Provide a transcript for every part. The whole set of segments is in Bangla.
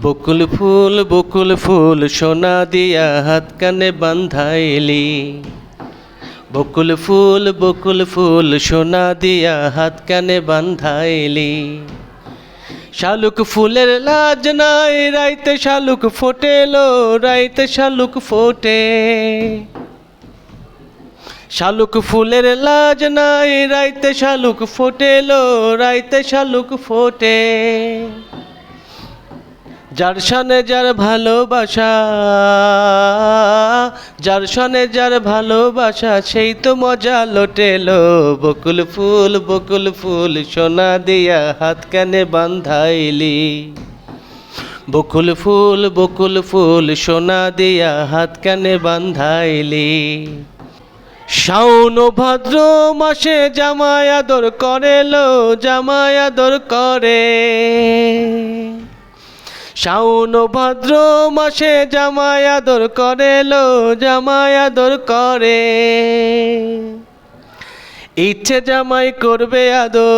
বকুল ফুল সোনা দিয়া হাত কানে বান্ধাইলি। বকুল ফুল সোনা দিয়া হাত কানে বান্ধাইলি। শালুক ফুলের লাজ নাই রাইতে শালুক ফোটেলো, রাইতে শালুক ফোটে। শালুক ফুলের লাজ নাই রাইতে শালুক ফোটেলো, রাইতে শালুক ফোটে। যার সনে যার ভালোবাসা, যার সনে যার ভালোবাসা সেই তো মজা লোটেলো। বকুল ফুল সোনা দিয়া হাত কানে বান্ধাইলি। বকুল ফুল সোনা দিয়া হাত কানে বান্ধাইলি। শাওন ভাদ্র মাসে জামাই আদর করেলো, জামাই আদর করে। শাওন ভাদ্র মাসে জামাই আদর করেলো, জামাই আদর করে। ইচ্ছে জামাই করবে আদর,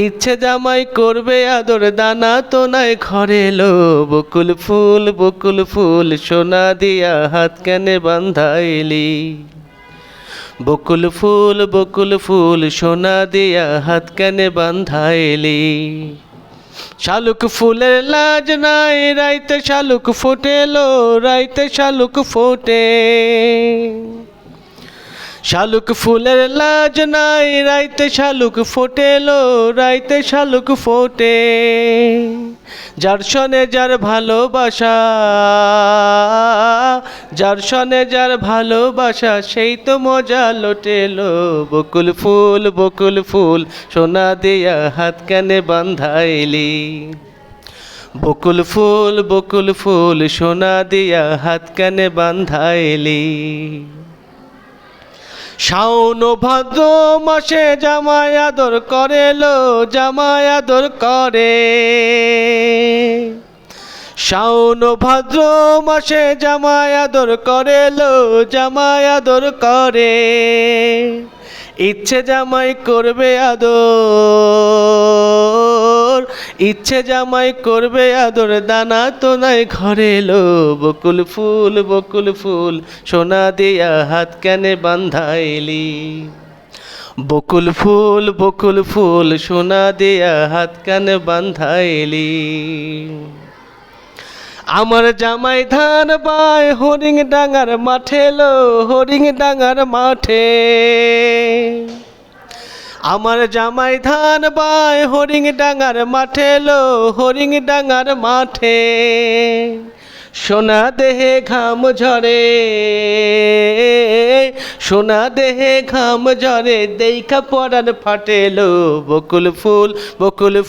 ইচ্ছে জামাই করবে আদর, দানা তো নাই ঘরেলো। বকুল ফুল সোনা দিয়া হাত কানে বান্ধাইলি। বকুল ফুল সোনা দিয়া হাত কানে বান্ধাইলি। শালুক ফুলের লাজ নাই রাইতে শালুক ফোটেলো, রাইতে শালুক ফোটে। শালুক ফুলের লাজ নাই রাইতে শালুক ফোটেলো, রাইতে শালুক ফোটে। যার সনে যার ভালোবাসা, যার সনে যার ভালোবাসা সেই তো মজা লোটেলো। বকুল ফুল সোনা দিয়া হাত কানে বান্ধাইলি। বকুল ফুল সোনা দিয়া হাত কানে বান্ধাইলি। শাওন ভাদ্র মাসে জামাই আদর করেলো, জামাই আদর করে। শাওন ভাদ্র মাসে জামাই আদর করেলো, জামাই আদর করে। ইচ্ছে জামাই করবে আদর, ইচ্ছে জামাই করবে আদর, দানা তো নাই ঘরেলো। বকুল ফুল সোনা দিয়া হাত কানে বান্ধাইলি। বকুল ফুল সোনা দিয়া হাত কানে বান্ধাইলি। আমার জামাই ধান বায় হরিং ডাঙার মাঠে লো, হরিং ডাঙার মাঠে। আমার জামাই ধান বায় হরিং ডাঙার মাঠে লো, হরিং ডাঙার মাঠে। সোনা দেহে ঘাম ঝরে, সোনা দেহে ঘাম ঝরে, দেখা পরাণ ফাটেলো। বকুল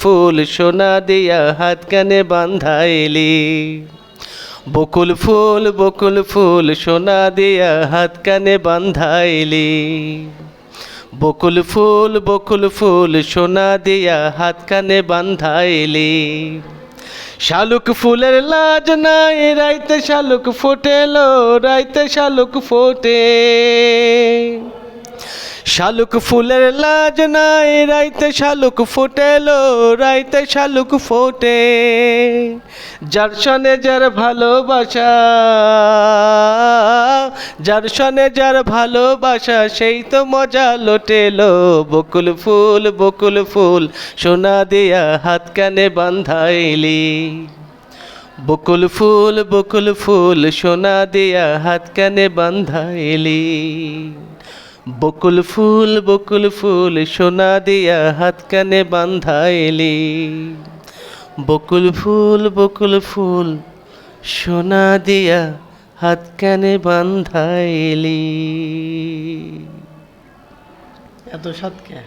ফুল সোনা দিয়া হাত কানে বান্ধাইলি। বকুল ফুল সোনা দিয়া হাত কানে বান্ধাইলি। বকুল ফুল সোনা দিয়া হাত কানে বান্ধাইলি। শালুক ফুলের লাজ নাই রাইতে শালুক ফোটেলো, রাইতে শালুক ফোটে। শালুক ফুলের লাজ নাই রাইতে শালুক ফোটেলো, রাইতে শালুক ফোটে। যার সনে যার ভালোবাসা, যার সনে যার ভালোবাসা সেই তো মজা লোটেলো। বকুল ফুল সোনা দিয়া হাত কানে বান্ধাইলি। বকুল ফুল সোনা দিয়া হাত কানে বান্ধাইলি। বকুল ফুল সোনা দিয়া হাত কানে বান্ধাইলি। বকুল ফুল সোনা দিয়া হাত কানে বান্ধাইলি। এত সাত কে?